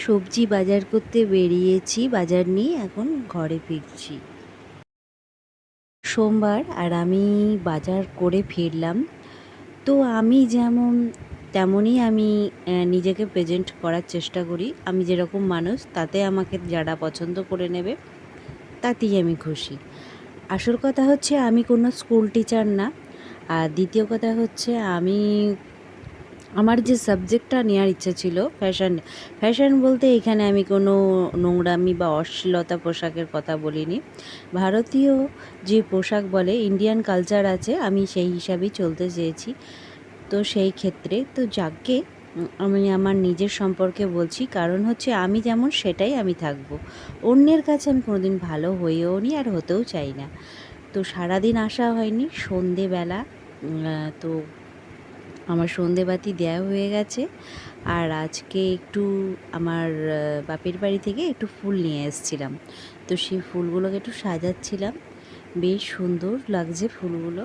সবজি বাজার করতে বেরিয়েছি, বাজার নিয়ে এখন ঘরে ফিরছি। সোমবার আর আমি বাজার করে ফিরলাম। তো আমি যেমন তেমনই আমি নিজেকে প্রেজেন্ট করার চেষ্টা করি। আমি যেরকম মানুষ তাতে আমাকে যারা পছন্দ করে নেবে তাতেই আমি খুশি। আসল কথা হচ্ছে আমি কোনো স্কুল টিচার না। আর দ্বিতীয় কথা হচ্ছে আমার যে সাবজেক্টটা নেওয়ার ইচ্ছা ছিল ফ্যাশন। ফ্যাশন বলতে এখানে আমি কোনো নোংরামি বা অশ্লীলতা পোশাকের কথা বলিনি। ভারতীয় যে পোশাক বলে ইন্ডিয়ান কালচার আছে, আমি সেই হিসাবেই চলতে চেয়েছি। তো সেই ক্ষেত্রে তো যাকগে আমি আমার নিজের সম্পর্কে বলছি, কারণ হচ্ছে আমি যেমন সেটাই আমি থাকবো। অন্যের কাছে আমি কোনোদিন ভালো হয়েও নি আর হতেও চাই না। তো সারাদিন আসা হয়নি, সন্ধেবেলা তো আমার সন্ধেবাতি দেওয়া হয়ে গেছে। আর আজকে একটু আমার বাপের বাড়ি থেকে একটু ফুল নিয়ে এসেছিলাম। তো সেই ফুলগুলোকে একটু সাজাচ্ছিলাম। বেশ সুন্দর লাগছে ফুলগুলো।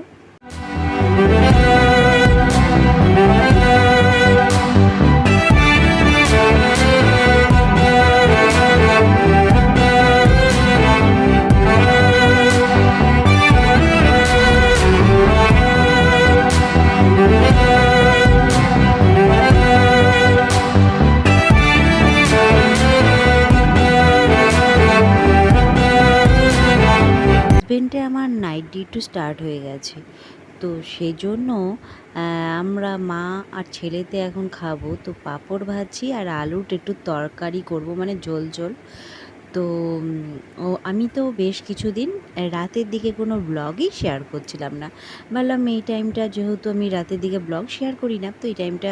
হাজবেন্ডে আমার নাইট ডিউটি স্টার্ট হয়ে গেছে। তো সেজন্য আমরা মা আর ছেলেতে এখন খাবো। তো পাঁপড় ভাজি আর আলুর একটু তরকারি করব, মানে ঝোল ঝোল। তো আমি তো বেশ কিছুদিন রাতের দিকে কোনো ব্লগই শেয়ার করছিলাম না। ভাবলাম এই টাইমটা যেহেতু আমি রাতের দিকে ব্লগ শেয়ার করি না, তো এই টাইমটা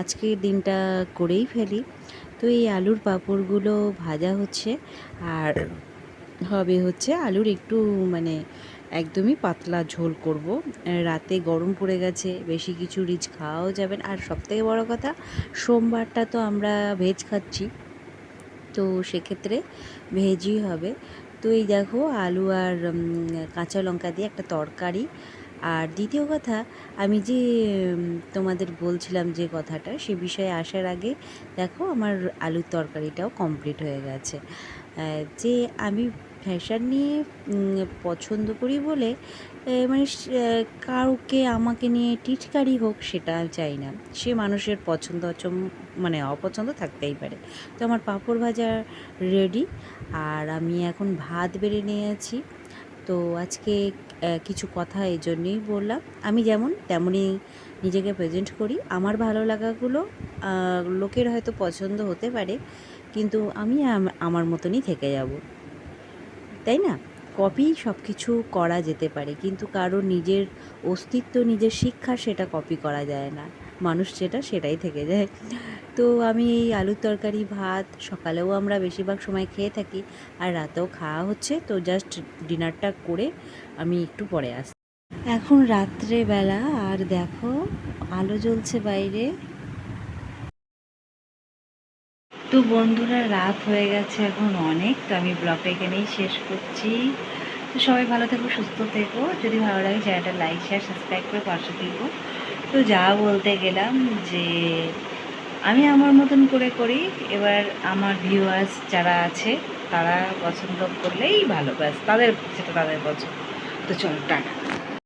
আজকের দিনটা করেই ফেলি। তো এই আলুর পাঁপড়গুলো ভাজা হচ্ছে। আর হবে হচ্ছে আলুর একটু মানে একদমই পাতলা ঝোল করব। রাতে গরম পড়ে গেছে, বেশি কিছু রিচ খাওয়াও যাবে না। আর সবথেকে বড় কথা, সোমবারটা তো আমরা ভেজ খাচ্ছি, তো সেক্ষেত্রে ভেজই হবে। তো এই দেখো আলু আর কাঁচা লঙ্কা দিয়ে একটা তরকারি। আর দ্বিতীয় কথা, আমি যে তোমাদের বলছিলাম যে কথাটা, সে বিষয়ে আসার আগে দেখো আমার আলুর তরকারিটাও কমপ্লিট হয়ে গেছে। যে আমি ফ্যাশন নিয়ে পছন্দ করি বলে মানে কাউকে আমাকে নিয়ে টিটকারি হোক সেটা চাই না। সে মানুষের পছন্দ মানে অপছন্দ থাকতেই পারে। তো আমার পাঁপড় ভাজা রেডি। আর আমি এখন ভাত বেড়ে নিয়েছি। তো আজকে কিছু কথা এই জন্যেই বললাম, আমি যেমন তেমনই নিজেকে প্রেজেন্ট করি। আমার ভালো লাগাগুলো লোকের হয়তো পছন্দ হতে পারে, কিন্তু আমি আমার মতনই থেকে যাব, তাই না? কপি সব কিছু করা যেতে পারে, কিন্তু কারো নিজের অস্তিত্ব, নিজের শিক্ষা সেটা কপি করা যায় না। মানুষ যেটা সেটাই থেকে যায়। তো আমি এই আলুর তরকারি ভাত সকালেও আমরা বেশিরভাগ সময় খেয়ে থাকি, আর রাতেও খাওয়া হচ্ছে। তো জাস্ট ডিনারটা করে আমি একটু পরে আসছি। এখন রাত্রেবেলা, আর দেখো আলো জ্বলছে বাইরে। তো বন্ধুরা, রাত হয়ে গেছে এখন অনেক। তো আমি ব্লগটা এখানেই শেষ করছি। তো সবাই ভালো থেকো, সুস্থ থেকো। যদি ভালো লাগে চ্যানেলটা লাইক শেয়ার সাবস্ক্রাইব করে পাশে থেকো। তো যা বলতে গেলাম যে আমি আমার মতন করে করি, এবার আমার ভিউয়ার্স যারা আছে তারা পছন্দ করলেই ভালো, ব্যাস তাদের সেটা তাদের পছন্দ। তো চলো টাটা।